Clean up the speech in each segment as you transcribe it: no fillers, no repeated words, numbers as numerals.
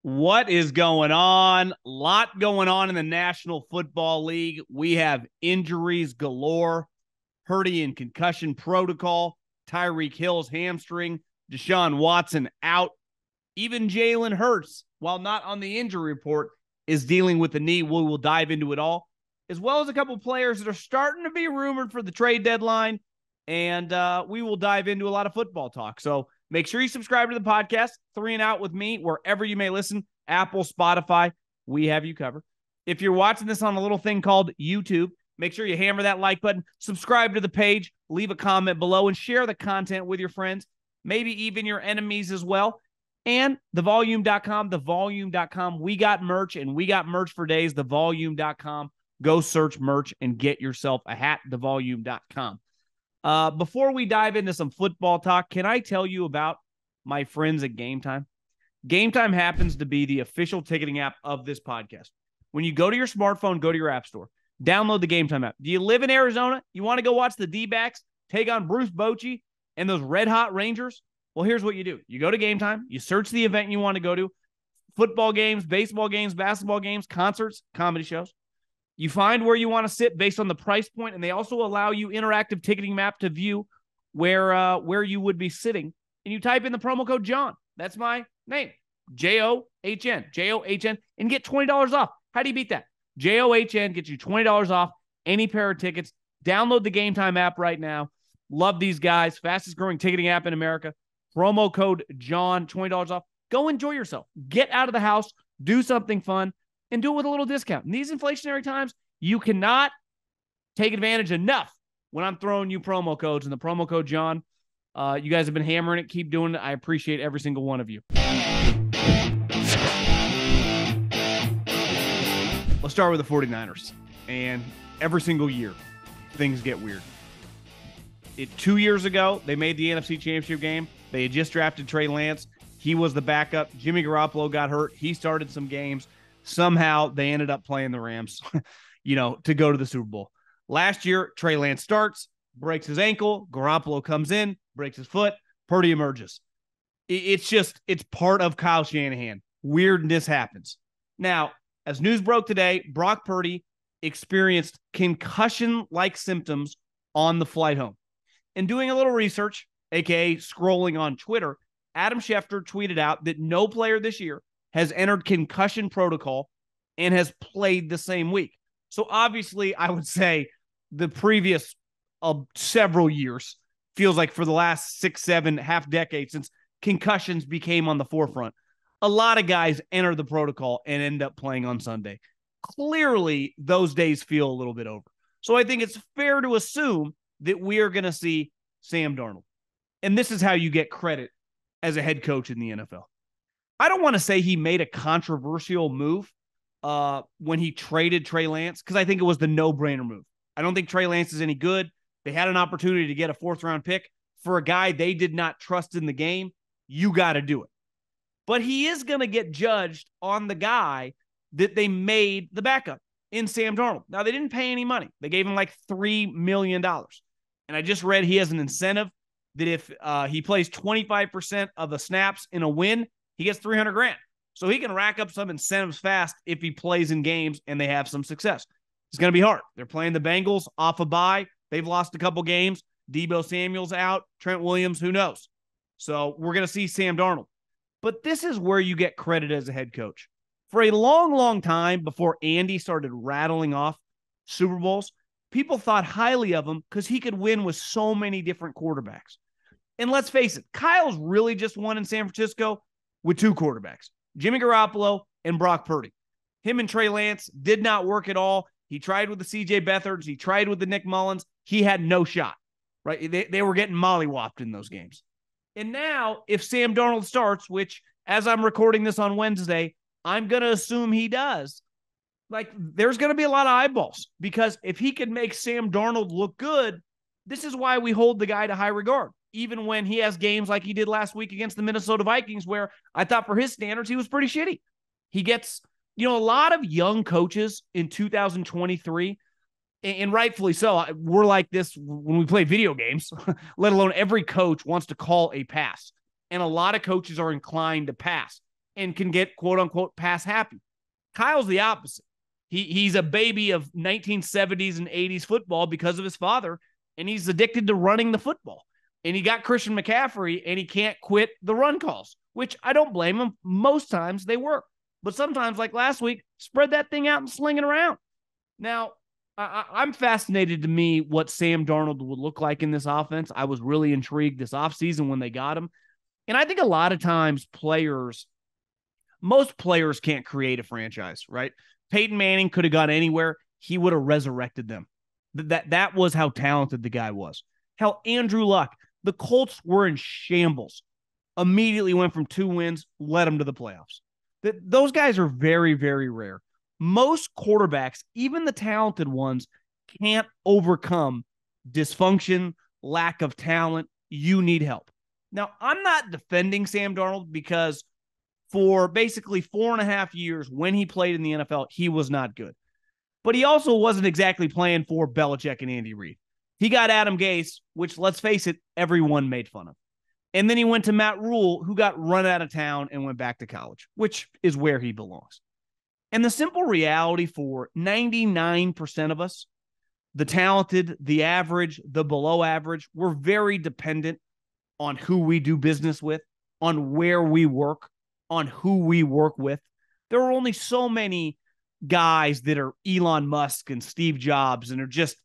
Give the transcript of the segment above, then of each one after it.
What is going on? A lot going on in the National Football League. We have injuries galore. Purdy and concussion protocol. Tyreek Hill's hamstring. Deshaun Watson out. Even Jalen Hurts, while not on the injury report, is dealing with the knee. We will dive into it all, as well as a couple players that are starting to be rumored for the trade deadline. And we will dive into a lot of football talk. So make sure you subscribe to the podcast, 3 and Out with me, wherever you may listen, Apple, Spotify, we have you covered. If you're watching this on a little thing called YouTube, make sure you hammer that like button, subscribe to the page, leave a comment below, and share the content with your friends, maybe even your enemies as well. And thevolume.com, we got merch, and we got merch for days, thevolume.com. Go search merch and get yourself a hat, thevolume.com. Before we dive into some football talk, can I tell you about my friends at Gametime? Gametime happens to be the official ticketing app of this podcast. When you go to your smartphone, go to your app store, download the Gametime app. Do you live in Arizona? You want to go watch the D-backs take on Bruce Bochy and those red-hot Rangers? Well, here's what you do. You go to Gametime, you search the event you want to go to, football games, baseball games, basketball games, concerts, comedy shows. You find where you want to sit based on the price point, and they also allow you interactive ticketing map to view where you would be sitting. And you type in the promo code John. That's my name, John, John, and get $20 off. How do you beat that? John gets you $20 off any pair of tickets. Download the Gametime app right now. Love these guys. Fastest growing ticketing app in America. Promo code John, $20 off. Go enjoy yourself. Get out of the house. Do something fun. And do it with a little discount. In these inflationary times, you cannot take advantage enough when I'm throwing you promo codes. And the promo code John, you guys have been hammering it. Keep doing it. I appreciate every single one of you. Let's start with the 49ers. And every single year, things get weird. 2 years ago, they made the NFC Championship game. They had just drafted Trey Lance. He was the backup. Jimmy Garoppolo got hurt. He started some games. Somehow they ended up playing the Rams, to go to the Super Bowl. Last year, Trey Lance starts, breaks his ankle. Garoppolo comes in, breaks his foot. Purdy emerges. It's part of Kyle Shanahan. Weirdness happens. Now, as news broke today, Brock Purdy experienced concussion-like symptoms on the flight home. In doing a little research, aka scrolling on Twitter, Adam Schefter tweeted out that no player this year has entered concussion protocol and has played the same week. So obviously, I would say the previous several years feels like for the last 6, 7, half decades since concussions became on the forefront, a lot of guys enter the protocol and end up playing on Sunday. Clearly, those days feel a little bit over. So I think it's fair to assume that we are going to see Sam Darnold. And this is how you get credit as a head coach in the NFL. I don't want to say he made a controversial move when he traded Trey Lance, because I think it was the no-brainer move. I don't think Trey Lance is any good. They had an opportunity to get a 4th-round pick for a guy they did not trust in the game. You got to do it. But he is going to get judged on the guy that they made the backup in Sam Darnold. Now, they didn't pay any money. They gave him like $3 million. And I just read he has an incentive that if he plays 25% of the snaps in a win, he gets $300,000. So he can rack up some incentives fast if he plays in games and they have some success. It's going to be hard. They're playing the Bengals off a bye. They've lost a couple games. Deebo Samuel's out. Trent Williams, who knows? So we're going to see Sam Darnold. But this is where you get credit as a head coach. For a long, long time before Andy started rattling off Super Bowls, people thought highly of him because he could win with so many different quarterbacks. And let's face it, Kyle's really just won in San Francisco with 2 quarterbacks, Jimmy Garoppolo and Brock Purdy. Him and Trey Lance did not work at all. He tried with the C.J. Beathard's. He tried with the Nick Mullins. He had no shot, right? They were getting mollywopped in those games. And now, if Sam Darnold starts, which, as I'm recording this on Wednesday, I'm going to assume he does, there's going to be a lot of eyeballs. Because if he can make Sam Darnold look good, this is why we hold the guy to high regard. Even when he has games like he did last week against the Minnesota Vikings, where I thought for his standards, he was pretty shitty. He gets, a lot of young coaches in 2023, and rightfully so. We're like this when we play video games, let alone every coach wants to call a pass. And a lot of coaches are inclined to pass. and can get quote-unquote pass happy. Kyle's the opposite. He's a baby of 1970s and 80s football because of his father, and he's addicted to running the football. And he got Christian McCaffrey, and he can't quit the run calls, which I don't blame him. Most times they work. But sometimes, like last week, spread that thing out and sling it around. Now, I'm fascinated to me what Sam Darnold would look like in this offense. I was really intrigued this offseason when they got him. And I think a lot of times most players can't create a franchise, right? Peyton Manning could have gone anywhere. He would have resurrected them. That was how talented the guy was. Hell, Andrew Luck, the Colts were in shambles. Immediately went from 2 wins, led them to the playoffs. Those guys are very, very rare. Most quarterbacks, even the talented ones, can't overcome dysfunction, lack of talent. You need help. Now, I'm not defending Sam Darnold because for basically 4.5 years when he played in the NFL, he was not good. But he also wasn't exactly playing for Belichick and Andy Reid. He got Adam Gase, which, let's face it, everyone made fun of. And then he went to Matt Rule, who got run out of town and went back to college, which is where he belongs. And the simple reality for 99% of us, the talented, the average, the below average, we're very dependent on who we do business with, on where we work, on who we work with. There are only so many guys that are Elon Musk and Steve Jobs and are just,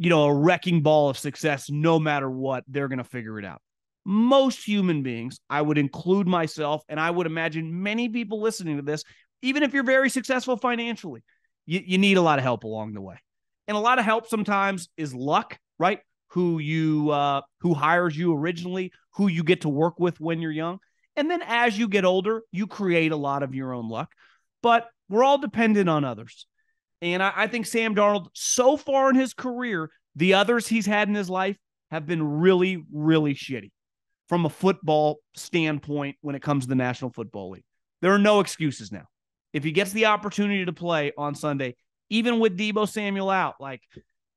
a wrecking ball of success. No matter what, they're going to figure it out. Most human beings, I would include myself, and I would imagine many people listening to this, even if you're very successful financially, you need a lot of help along the way. And a lot of help sometimes is luck, right? Who hires you originally, who you get to work with when you're young. And then as you get older, you create a lot of your own luck. But we're all dependent on others. And I think Sam Darnold, so far in his career, the others he's had in his life have been really, really shitty from a football standpoint when it comes to the National Football League. There are no excuses now. If he gets the opportunity to play on Sunday, even with Deebo Samuel out, like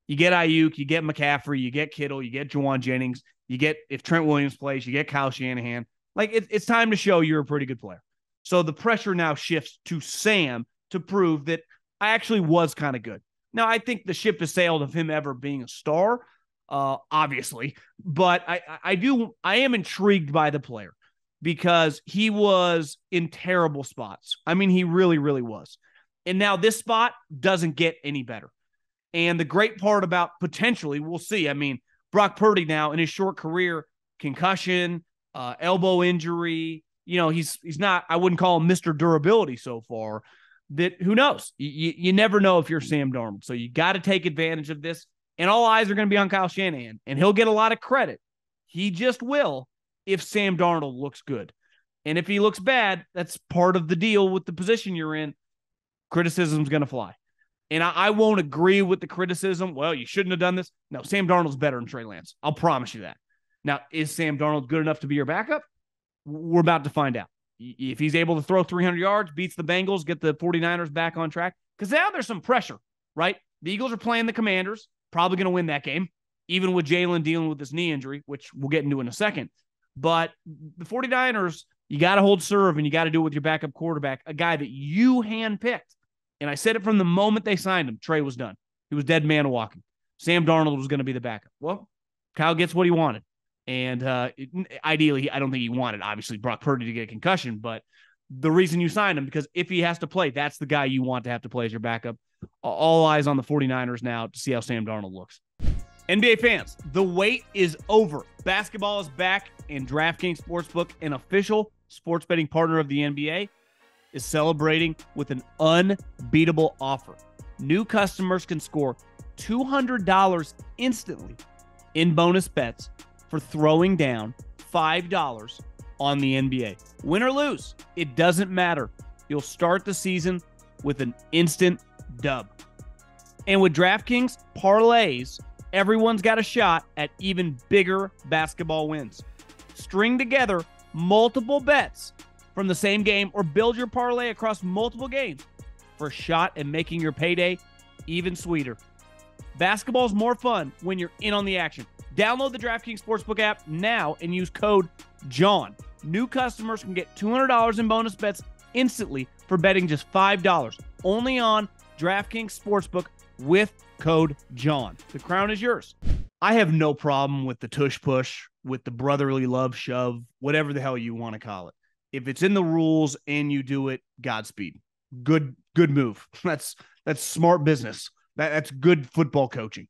you get Ayuk, you get McCaffrey, you get Kittle, you get Juwan Jennings, if Trent Williams plays, you get Kyle Shanahan. Like it's time to show you're a pretty good player. So the pressure now shifts to Sam to prove that I actually was kind of good. Now, I think the ship has sailed of him ever being a star, obviously, but I am intrigued by the player because he was in terrible spots. I mean, he really, really was. And now this spot doesn't get any better. And the great part about potentially, we'll see. I mean, Brock Purdy now in his short career, concussion, elbow injury, he's not, I wouldn't call him Mr. Durability so far. That who knows? You never know if you're Sam Darnold. So you got to take advantage of this. And all eyes are going to be on Kyle Shanahan. And he'll get a lot of credit. He just will if Sam Darnold looks good. And if he looks bad, that's part of the deal with the position you're in. Criticism's going to fly. And I won't agree with the criticism. Well, you shouldn't have done this. No, Sam Darnold's better than Trey Lance. I'll promise you that. Now, is Sam Darnold good enough to be your backup? We're about to find out. If he's able to throw 300 yards, beats the Bengals, get the 49ers back on track. Because now there's some pressure, right? The Eagles are playing the Commanders, probably going to win that game, even with Jalen dealing with this knee injury, which we'll get into in a second. But the 49ers, you got to hold serve, and you got to do it with your backup quarterback, a guy that you handpicked. And I said it from the moment they signed him. Trey was done. He was dead man walking. Sam Darnold was going to be the backup. Well, Kyle gets what he wanted. And ideally, I don't think he wanted, obviously, Brock Purdy to get a concussion. But the reason you signed him, because if he has to play, that's the guy you want to have to play as your backup. All eyes on the 49ers now to see how Sam Darnold looks. NBA fans, the wait is over. Basketball is back, and DraftKings Sportsbook, an official sports betting partner of the NBA, is celebrating with an unbeatable offer. New customers can score $200 instantly in bonus bets for throwing down $5 on the NBA. Win or lose, it doesn't matter. You'll start the season with an instant dub. And with DraftKings parlays, everyone's got a shot at even bigger basketball wins. String together multiple bets from the same game or build your parlay across multiple games for a shot at making your payday even sweeter. Basketball's more fun when you're in on the action. Download the DraftKings Sportsbook app now and use code JOHN. New customers can get $200 in bonus bets instantly for betting just $5 only on DraftKings Sportsbook with code JOHN. The crown is yours. I have no problem with the tush push, with the brotherly love shove, whatever the hell you want to call it. If it's in the rules and you do it, Godspeed. Good move. That's smart business. That's good football coaching.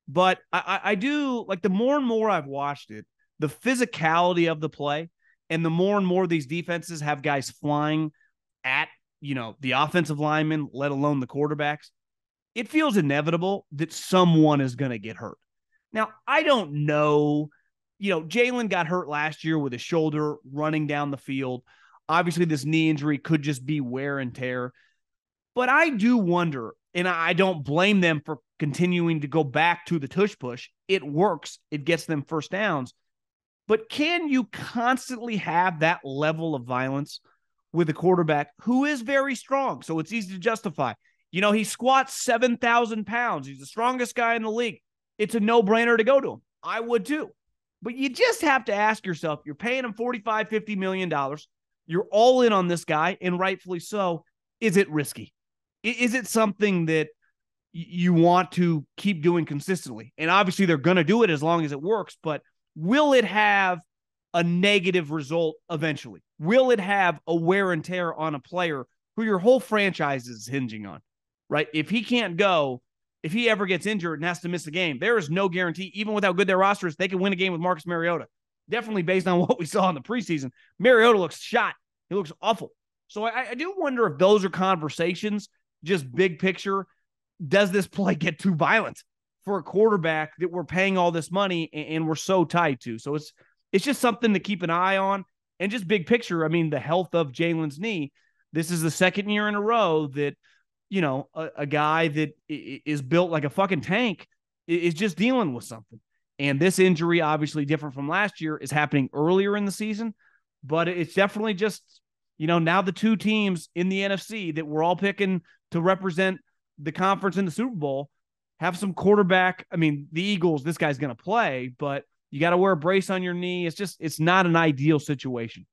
But I do, like, the more and more I've watched it, the physicality of the play, and the more and more these defenses have guys flying at, the offensive linemen, let alone the quarterbacks, it feels inevitable that someone is going to get hurt. Now, I don't know. Jalen got hurt last year with his shoulder running down the field. Obviously, this knee injury could just be wear and tear. But I do wonder, and I don't blame them for continuing to go back to the tush push. It works. It gets them first downs. But can you constantly have that level of violence with a quarterback who is very strong? So it's easy to justify. He squats 7,000 pounds. He's the strongest guy in the league. It's a no-brainer to go to him. I would too. But you just have to ask yourself, you're paying him $45, $50 million. You're all in on this guy, and rightfully so. Is it risky? Is it something that you want to keep doing consistently? And obviously they're going to do it as long as it works, but will it have a negative result eventually? Will it have a wear and tear on a player who your whole franchise is hinging on, right? If he can't go, if he ever gets injured and has to miss a game, there is no guarantee, even with how good their roster is, they can win a game with Marcus Mariota. Definitely based on what we saw in the preseason. Mariota looks shot. He looks awful. So I do wonder if those are conversations, just big picture. Does this play get too violent for a quarterback that we're paying all this money and we're so tied to? So it's just something to keep an eye on. And just big picture, I mean, the health of Jalen's knee. This is the second year in a row that, a guy that is built like a fucking tank is just dealing with something. And this injury, obviously different from last year, is happening earlier in the season. But it's definitely just, now the two teams in the NFC that we're all picking to represent the conference in the Super Bowl have some quarterback. I mean, the Eagles, this guy's going to play, but you got to wear a brace on your knee. It's not an ideal situation.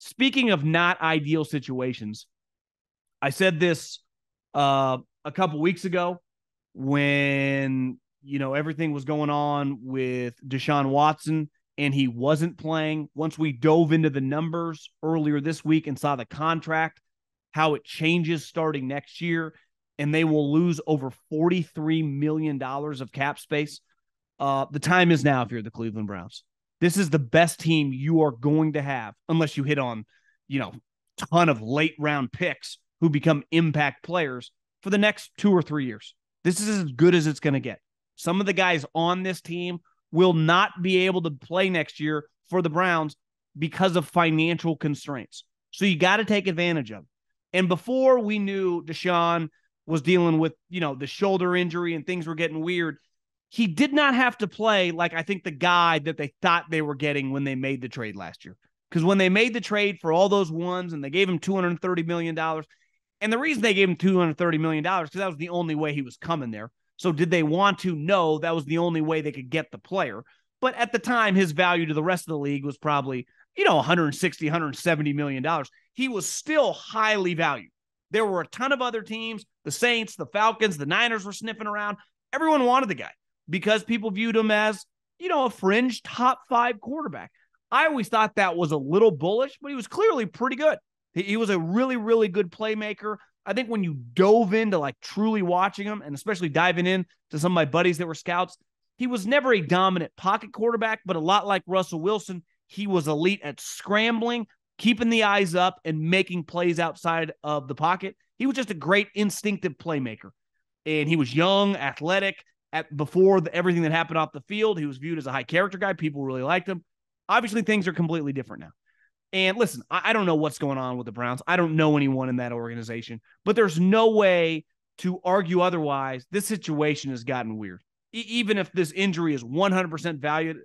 Speaking of not ideal situations, I said this a couple weeks ago when, everything was going on with Deshaun Watson and he wasn't playing. Once we dove into the numbers earlier this week and saw the contract, how it changes starting next year, and they will lose over $43 million of cap space. The time is now if you're the Cleveland Browns. This is the best team you are going to have, unless you hit on, ton of late round picks who become impact players for the next 2 or 3 years. This is as good as it's going to get. Some of the guys on this team will not be able to play next year for the Browns because of financial constraints. So you got to take advantage of it. And before we knew Deshaun was dealing with, the shoulder injury and things were getting weird, he did not have to play like I think the guy that they thought they were getting when they made the trade last year. Because when they made the trade for all those ones and they gave him $230 million, and the reason they gave him $230 million because that was the only way he was coming there. So did they want to? No, that was the only way they could get the player. But at the time, his value to the rest of the league was probably, $160, $170 million. He was still highly valued. There were a ton of other teams, the Saints, the Falcons, the Niners were sniffing around. Everyone wanted the guy because people viewed him as, a fringe top 5 quarterback. I always thought that was a little bullish, but he was clearly pretty good. He was a really, really good playmaker. I think when you dove into like truly watching him and especially diving in to some of my buddies that were scouts, he was never a dominant pocket quarterback, but a lot like Russell Wilson, he was elite at scrambling, keeping the eyes up and making plays outside of the pocket. He was just a great instinctive playmaker. And he was young, athletic. Before everything that happened off the field, he was viewed as a high character guy. People really liked him. Obviously, things are completely different now. And listen, I don't know what's going on with the Browns. I don't know anyone in that organization, but there's no way to argue otherwise. This situation has gotten weird. Even if this injury is 100%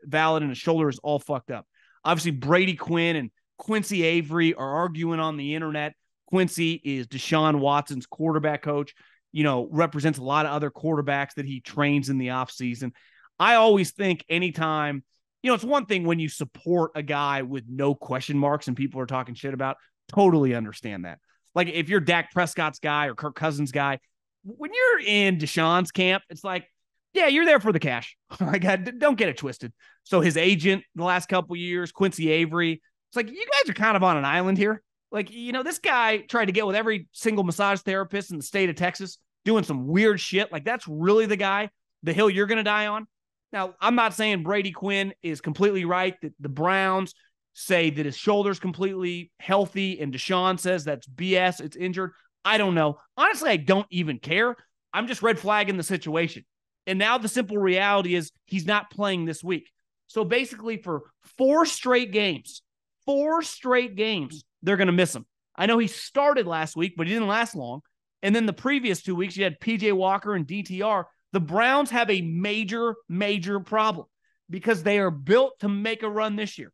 valid and his shoulder is all fucked up. Obviously, Brady Quinn and Quincy Avery are arguing on the internet. Quincy is Deshaun Watson's quarterback coach, represents a lot of other quarterbacks that he trains in the offseason. I always think anytime, it's one thing when you support a guy with no question marks and people are talking shit about, Totally understand that. Like if you're Dak Prescott's guy or Kirk Cousins' guy, when you're in Deshaun's camp, it's like, yeah, you're there for the cash. Like, don't get it twisted. So his agent the last couple of years, Quincy Avery, it's like, you guys are kind of on an island here. Like, this guy tried to get with every single massage therapist in the state of Texas, doing some weird shit. Like, that's really the guy, the hill you're going to die on. Now, I'm not saying Brady Quinn is completely right, that the Browns say that his shoulder's completely healthy and Deshaun says that's BS, it's injured. I don't know. Honestly, I don't even care. I'm just red flagging the situation. And now the simple reality is he's not playing this week. So basically for 4 straight games, they're going to miss him. I know he started last week, but he didn't last long. And then the previous 2 weeks, you had PJ Walker and DTR. The Browns have a major, major problem because they are built to make a run this year.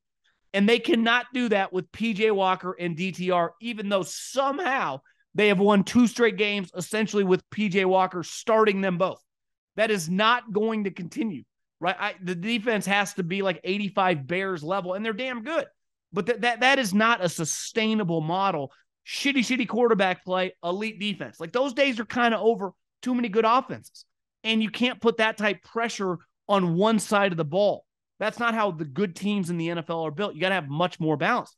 And they cannot do that with PJ Walker and DTR, even though somehow they have won 2 straight games, essentially with PJ Walker starting them both. That is not going to continue, right? The defense has to be like 85 Bears level, and they're damn good. But that is not a sustainable model. Shitty quarterback play, elite defense. Like those days are kind of over. Too many good offenses. And you can't put that type pressure on one side of the ball. That's not how the good teams in the NFL are built. You got to have much more balance.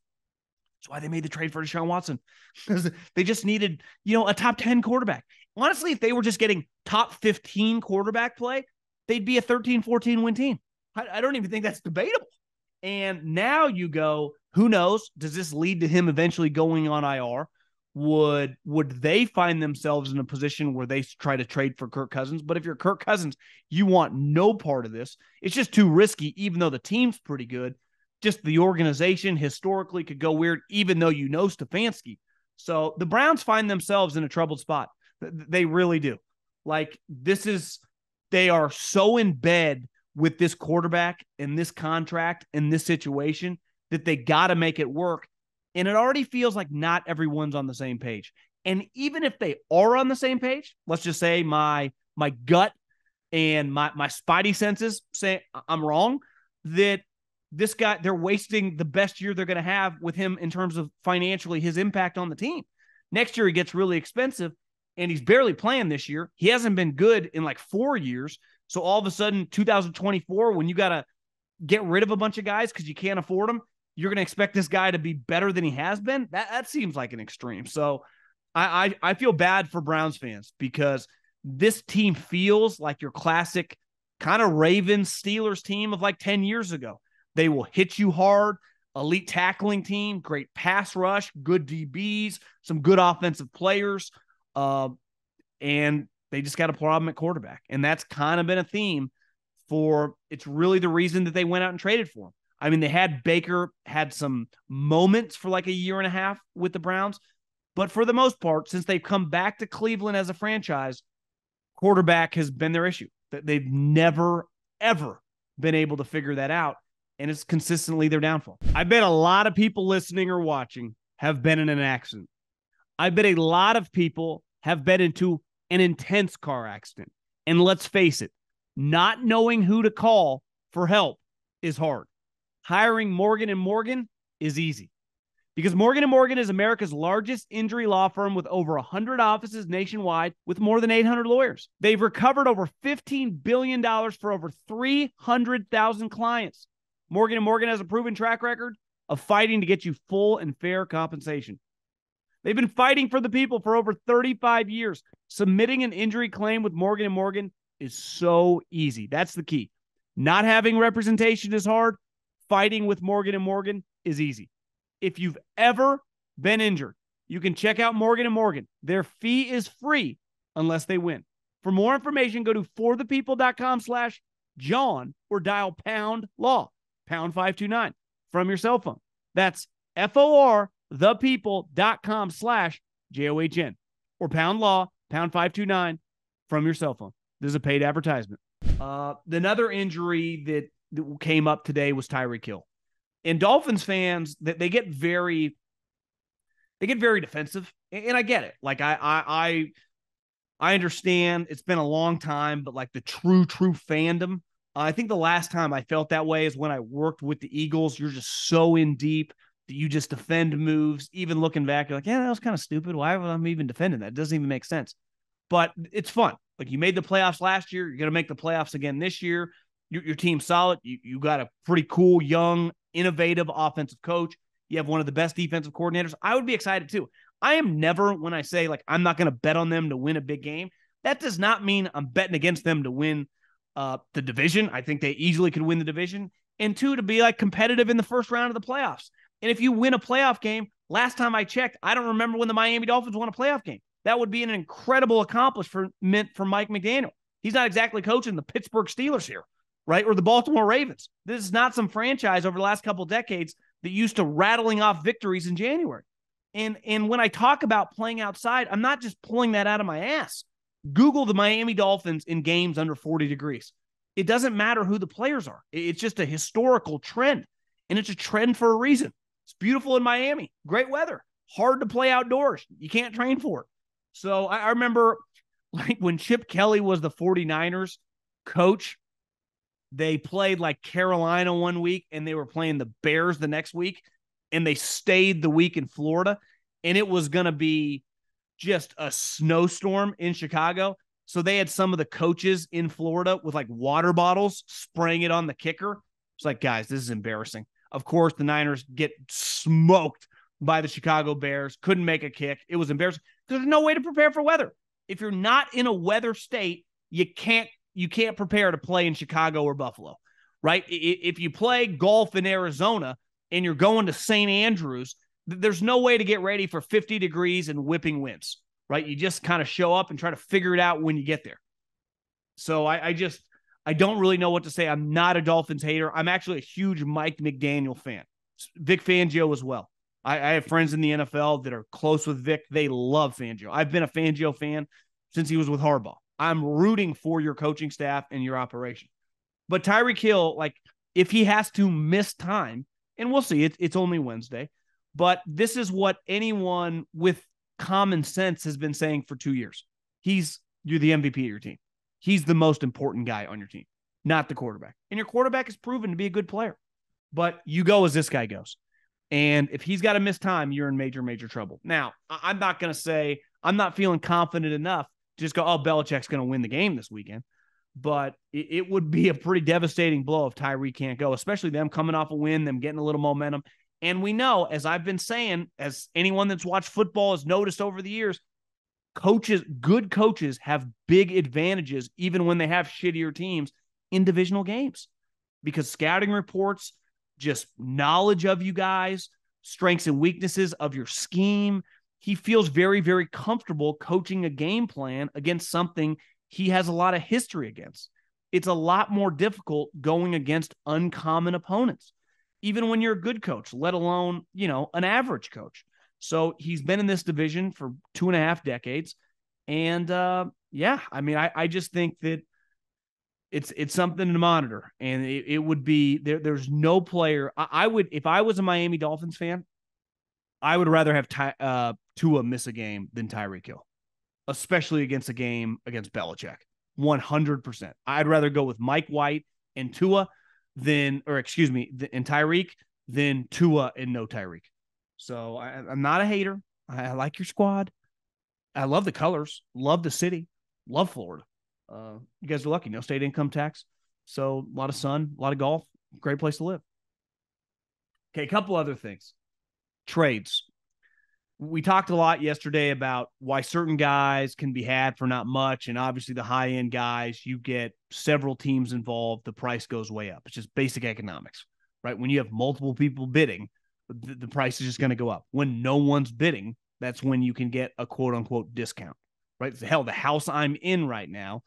That's why they made the trade for Deshaun Watson. Because they just needed, a top 10 quarterback. Honestly, if they were just getting top 15 quarterback play, they'd be a 13-14 win team. I don't even think that's debatable. And now you go, who knows? Does this lead to him eventually going on IR? Would they find themselves in a position where they try to trade for Kirk Cousins? But if you're Kirk Cousins, you want no part of this. It's just too risky, even though the team's pretty good. Just the organization historically could go weird, even though Stefanski. So the Browns find themselves in a troubled spot. They really do. Like they are so in bed with this quarterback and this contract and this situation that they got to make it work. And it already feels like not everyone's on the same page. And even if they are on the same page, let's just say my gut and my spidey senses say I'm wrong, that this guy, they're wasting the best year they're going to have with him in terms of financially his impact on the team. Next year, he gets really expensive, and he's barely playing this year. He hasn't been good in like 4 years. So all of a sudden, 2024, when you got to get rid of a bunch of guys because you can't afford them, you're going to expect this guy to be better than he has been? That seems like an extreme. So I feel bad for Browns fans because this team feels like your classic kind of Ravens Steelers team of like 10 years ago. They will hit you hard, elite tackling team, great pass rush, good DBs, some good offensive players, and they just got a problem at quarterback. And that's kind of been a theme it's really the reason that they went out and traded for him. I mean, they had Baker, had some moments for like a year and a half with the Browns, but for the most part, since they've come back to Cleveland as a franchise, quarterback has been their issue. They've never, ever been able to figure that out, and it's consistently their downfall. I bet a lot of people listening or watching have been in an accident. I bet a lot of people have been into an intense car accident. And let's face it, not knowing who to call for help is hard. Hiring Morgan & Morgan is easy because Morgan & Morgan is America's largest injury law firm with over 100 offices nationwide with more than 800 lawyers. They've recovered over $15 billion for over 300,000 clients. Morgan & Morgan has a proven track record of fighting to get you full and fair compensation. They've been fighting for the people for over 35 years. Submitting an injury claim with Morgan & Morgan is so easy. That's the key. Not having representation is hard. Fighting with Morgan & Morgan is easy. If you've ever been injured, you can check out Morgan & Morgan. Their fee is free unless they win. For more information, go to forthepeople.com/John or dial pound law, pound 529 from your cell phone. That's forthepeople.com/JOHN or pound law, pound 529 from your cell phone. This is a paid advertisement. Another injury that came up today was Tyreek Hill. And Dolphins fans, they get very defensive, and I get it. Like I understand it's been a long time, but like the true fandom, I think the last time I felt that way is when I worked with the Eagles. You're just so in deep. You just defend moves. Even looking back, you're like, yeah, that was kind of stupid. Why am I even defending that? It doesn't even make sense. But it's fun. Like, you made the playoffs last year. You're going to make the playoffs again this year. Your team's solid. You got a pretty cool, young, innovative offensive coach. You have one of the best defensive coordinators. I would be excited too. I am never, when I say, like, I'm not going to bet on them to win a big game, that does not mean I'm betting against them to win the division. I think they easily could win the division. And two, to be like competitive in the first round of the playoffs. And if you win a playoff game, last time I checked, I don't remember when the Miami Dolphins won a playoff game. That would be an incredible accomplishment for Mike McDaniel. He's not exactly coaching the Pittsburgh Steelers here, right? Or the Baltimore Ravens. This is not some franchise over the last couple of decades that used to rattling off victories in January. And when I talk about playing outside, I'm not just pulling that out of my ass. Google the Miami Dolphins in games under 40 degrees. It doesn't matter who the players are. It's just a historical trend. And it's a trend for a reason. It's beautiful in Miami. Great weather. Hard to play outdoors. You can't train for it. So I remember, like, when Chip Kelly was the 49ers coach, they played like Carolina one week and they were playing the Bears the next week, and they stayed the week in Florida, and it was going to be just a snowstorm in Chicago. So they had some of the coaches in Florida with like water bottles spraying it on the kicker. It's like, guys, this is embarrassing. Of course, the Niners get smoked by the Chicago Bears. Couldn't make a kick. It was embarrassing. There's no way to prepare for weather. If you're not in a weather state, you can't prepare to play in Chicago or Buffalo, right? If you play golf in Arizona and you're going to St. Andrews, there's no way to get ready for 50 degrees and whipping winds, right? You just kind of show up and try to figure it out when you get there. So I don't really know what to say. I'm not a Dolphins hater. I'm actually a huge Mike McDaniel fan. Vic Fangio as well. I have friends in the NFL that are close with Vic. They love Fangio. I've been a Fangio fan since he was with Harbaugh. I'm rooting for your coaching staff and your operation. But Tyreek Hill, like, if he has to miss time, and we'll see, it's only Wednesday, but this is what anyone with common sense has been saying for 2 years. You're the MVP of your team. He's the most important guy on your team, not the quarterback. And your quarterback is proven to be a good player. But you go as this guy goes. And if he's got to miss time, you're in major, major trouble. Now, I'm not going to say, I'm not feeling confident enough to just go, oh, Belichick's going to win the game this weekend. But it would be a pretty devastating blow if Tyreek can't go, especially them coming off a win, them getting a little momentum. And we know, as I've been saying, as anyone that's watched football has noticed over the years, good coaches have big advantages even when they have shittier teams in divisional games, because scouting reports, just knowledge of you guys, strengths and weaknesses of your scheme. He feels very, very comfortable coaching a game plan against something he has a lot of history against. It's a lot more difficult going against uncommon opponents, even when you're a good coach, let alone, an average coach. So he's been in this division for 2.5 decades. And I just think that it's something to monitor. And it would be, there's no player. I would, if I was a Miami Dolphins fan, I would rather have Tua miss a game than Tyreek Hill, especially against a game against Belichick. 100%. I'd rather go with Mike White and Tua and Tyreek than Tua and no Tyreek. So I'm not a hater. I like your squad. I love the colors, love the city, love Florida. You guys are lucky. No state income tax. So a lot of sun, a lot of golf, great place to live. Okay, a couple other things. Trades. We talked a lot yesterday about why certain guys can be had for not much. And obviously the high-end guys, you get several teams involved, the price goes way up. It's just basic economics, right? When you have multiple people bidding, the price is just going to go up. When no one's bidding, that's when you can get a quote-unquote discount, right? Hell, the house I'm in right now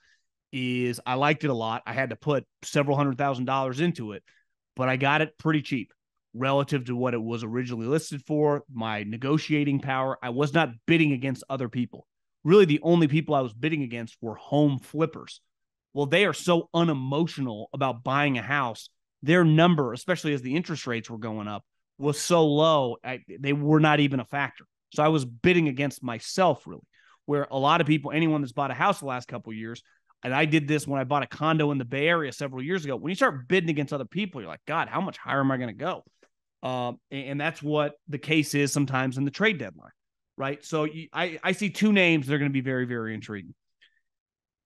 I liked it a lot. I had to put several $100,000 into it, but I got it pretty cheap relative to what it was originally listed for, my negotiating power. I was not bidding against other people. Really, the only people I was bidding against were home flippers. Well, they are so unemotional about buying a house. Their number, especially as the interest rates were going up, was so low, they were not even a factor. So I was bidding against myself, really, where a lot of people, anyone that's bought a house the last couple of years, and I did this when I bought a condo in the Bay Area several years ago, when you start bidding against other people, you're like, God, how much higher am I going to go? And that's what the case is sometimes in the trade deadline, right? So I see two names that are going to be very, very intriguing.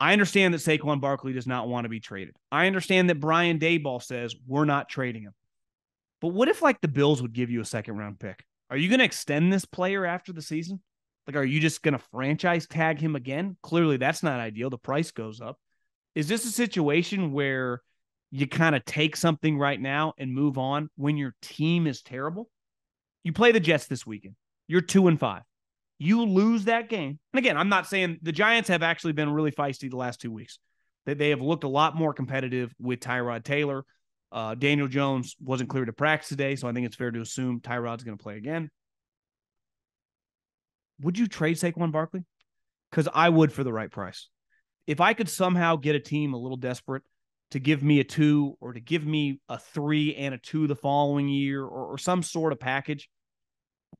I understand that Saquon Barkley does not want to be traded. I understand that Brian Daboll says we're not trading him. But what if like the Bills would give you a second round pick? Are you going to extend this player after the season? Like, are you just going to franchise tag him again? Clearly, that's not ideal. The price goes up. Is this a situation where you kind of take something right now and move on when your team is terrible? You play the Jets this weekend. You're 2-5. You lose that game. And again, I'm not saying the Giants have actually been really feisty the last 2 weeks. They have looked a lot more competitive with Tyrod Taylor. Daniel Jones wasn't cleared to practice today, so I think it's fair to assume Tyrod's going to play again. Would you trade Saquon Barkley? Because I would for the right price. If I could somehow get a team a little desperate to give me a 2 or to give me a 3 and a 2 the following year or some sort of package,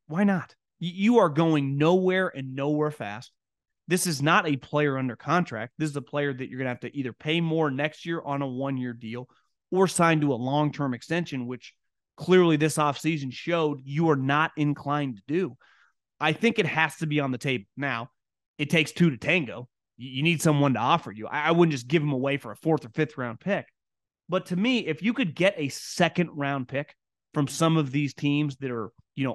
why not? You are going nowhere and nowhere fast. This is not a player under contract. This is a player that you're going to have to either pay more next year on a 1-year deal or sign to a long-term extension, which clearly this offseason showed you are not inclined to do. I think it has to be on the table. Now, it takes 2 to tango. You need someone to offer you. I wouldn't just give them away for a 4th or 5th round pick. But to me, if you could get a 2nd round pick from some of these teams that are,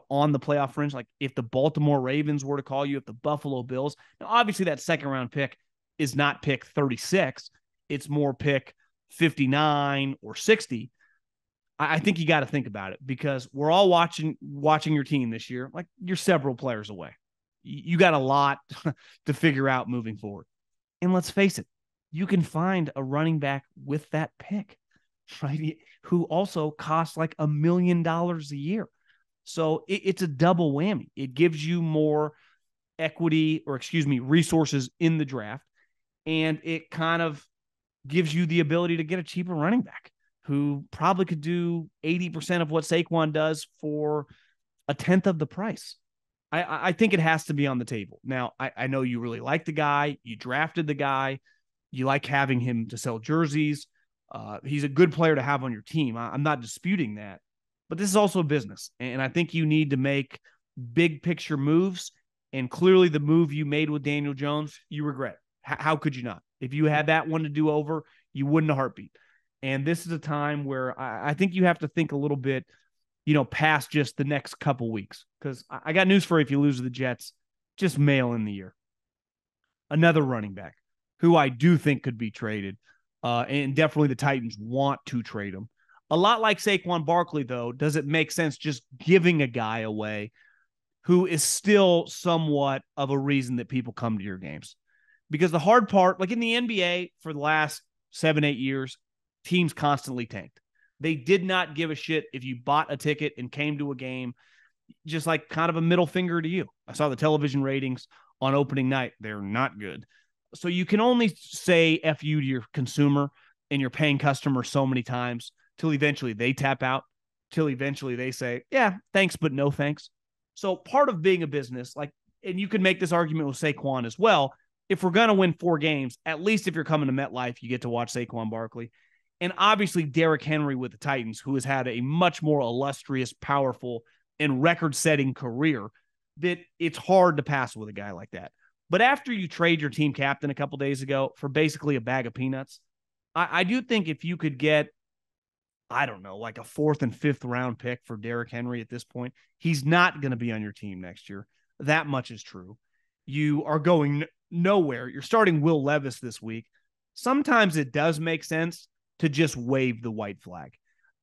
on the playoff fringe, like if the Baltimore Ravens were to call you, if the Buffalo Bills, now obviously that 2nd round pick is not pick 36. It's more pick 59 or 60. I think you got to think about it because we're all watching your team this year. Like you're several players away. You got a lot to figure out moving forward. And let's face it, you can find a running back with that pick, right? Who also costs like $1 million a year. So it's a double whammy. It gives you more resources in the draft. And it kind of gives you the ability to get a cheaper running back who probably could do 80% of what Saquon does for 1/10 of the price. I think it has to be on the table. Now, I know you really like the guy. You drafted the guy. You like having him to sell jerseys. He's a good player to have on your team. I'm not disputing that. But this is also a business. And I think you need to make big picture moves. And clearly the move you made with Daniel Jones, you regret. How could you not? If you had that one to do over, you wouldn't a heartbeat. And this is a time where I think you have to think a little bit, past just the next couple weeks. Because I got news for you if you lose to the Jets, just mail in the year. Another running back who I do think could be traded. And definitely the Titans want to trade him. A lot like Saquon Barkley, though, does it make sense just giving a guy away who is still somewhat of a reason that people come to your games? Because the hard part, like in the NBA for the last 7-8 years, teams constantly tanked. They did not give a shit if you bought a ticket and came to a game, just like kind of a middle finger to you. I saw the television ratings on opening night. They're not good. So you can only say F you to your consumer and your paying customer so many times till eventually they tap out, till eventually they say, yeah, thanks, but no thanks. So part of being a business, and you can make this argument with Saquon as well. If we're going to win 4 games, at least if you're coming to MetLife, you get to watch Saquon Barkley. And obviously Derrick Henry with the Titans, who has had a much more illustrious, powerful, and record-setting career, that it's hard to pass with a guy like that. But after you trade your team captain a couple days ago for basically a bag of peanuts, I do think if you could get, I don't know, like a 4th and 5th round pick for Derrick Henry at this point, he's not going to be on your team next year. That much is true. You are going nowhere. You're starting Will Levis this week. Sometimes it does make sense to just wave the white flag.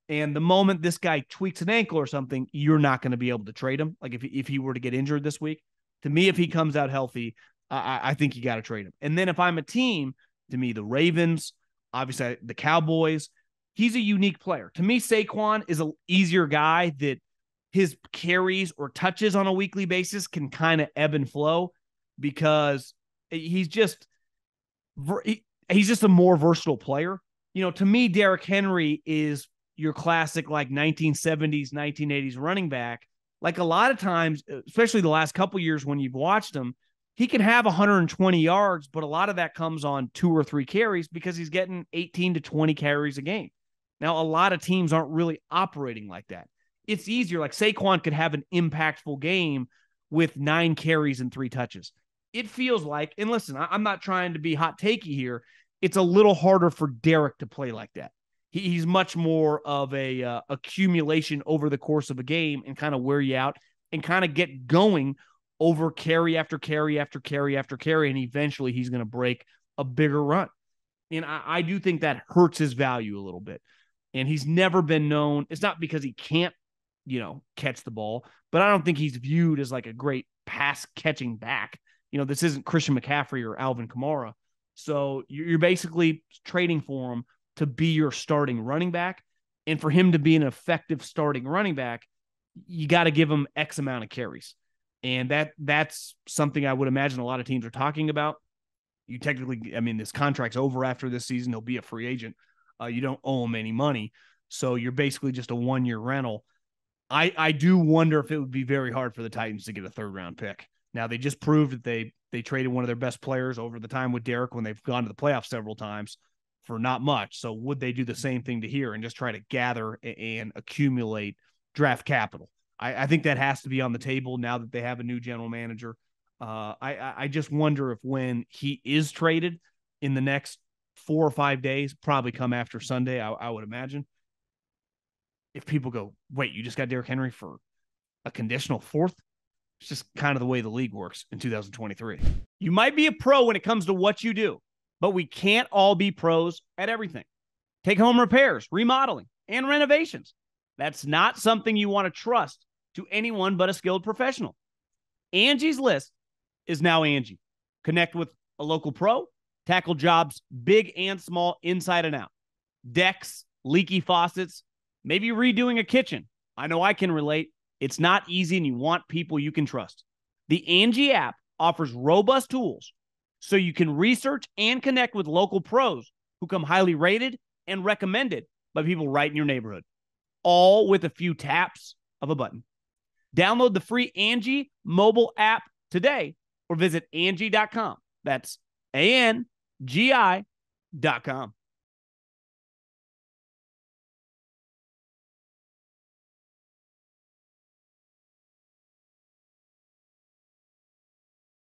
And the moment this guy tweaks an ankle or something, you're not going to be able to trade him. Like if he were to get injured this week, to me, if he comes out healthy, I think you got to trade him. And then if I'm a team, to me, the Ravens, obviously the Cowboys, he's a unique player. To me, Saquon is an easier guy that his carries or touches on a weekly basis can kind of ebb and flow because he's just a more versatile player. To me, Derrick Henry is your classic 1970s, 1980s running back. Like a lot of times, especially the last couple years when you've watched him, he can have 120 yards, but a lot of that comes on 2 or 3 carries because he's getting 18 to 20 carries a game. Now, a lot of teams aren't really operating like that. it's easier. Like Saquon could have an impactful game with 9 carries and 3 touches. It feels like, and listen, I'm not trying to be hot takey here. It's a little harder for Derrick to play like that. He's much more of a accumulation over the course of a game and kind of wear you out and kind of get going over carry after carry after carry after carry. And eventually he's going to break a bigger run. And I do think that hurts his value a little bit. And he's never been known. It's not because he can't, catch the ball, but I don't think he's viewed as like a great pass catching back. This isn't Christian McCaffrey or Alvin Kamara. So you're basically trading for him to be your starting running back. And for him to be an effective starting running back, you got to give him X amount of carries. And that's something I would imagine a lot of teams are talking about. You technically, this contract's over after this season. He'll be a free agent. You don't owe him any money. So you're basically just a 1-year rental. I do wonder if it would be very hard for the Titans to get a 3rd-round pick. Now, they just proved that they traded one of their best players over the time with Derrick when they've gone to the playoffs several times for not much. So would they do the same thing to here and just try to gather and accumulate draft capital? I think that has to be on the table now that they have a new general manager. I just wonder if when he is traded in the next 4 or 5 days, probably come after Sunday, I would imagine, if people go, wait, you just got Derrick Henry for a conditional 4th? It's just kind of the way the league works in 2023. You might be a pro when it comes to what you do, but we can't all be pros at everything. Take home repairs, remodeling, and renovations. That's not something you want to trust to anyone but a skilled professional. Angie's List is now Angie. Connect with a local pro, tackle jobs big and small, inside and out. Decks, leaky faucets, maybe redoing a kitchen. I know I can relate. It's not easy and you want people you can trust. The Angie app offers robust tools so you can research and connect with local pros who come highly rated and recommended by people right in your neighborhood, all with a few taps of a button. Download the free Angie mobile app today or visit Angie.com. That's ANGI.com.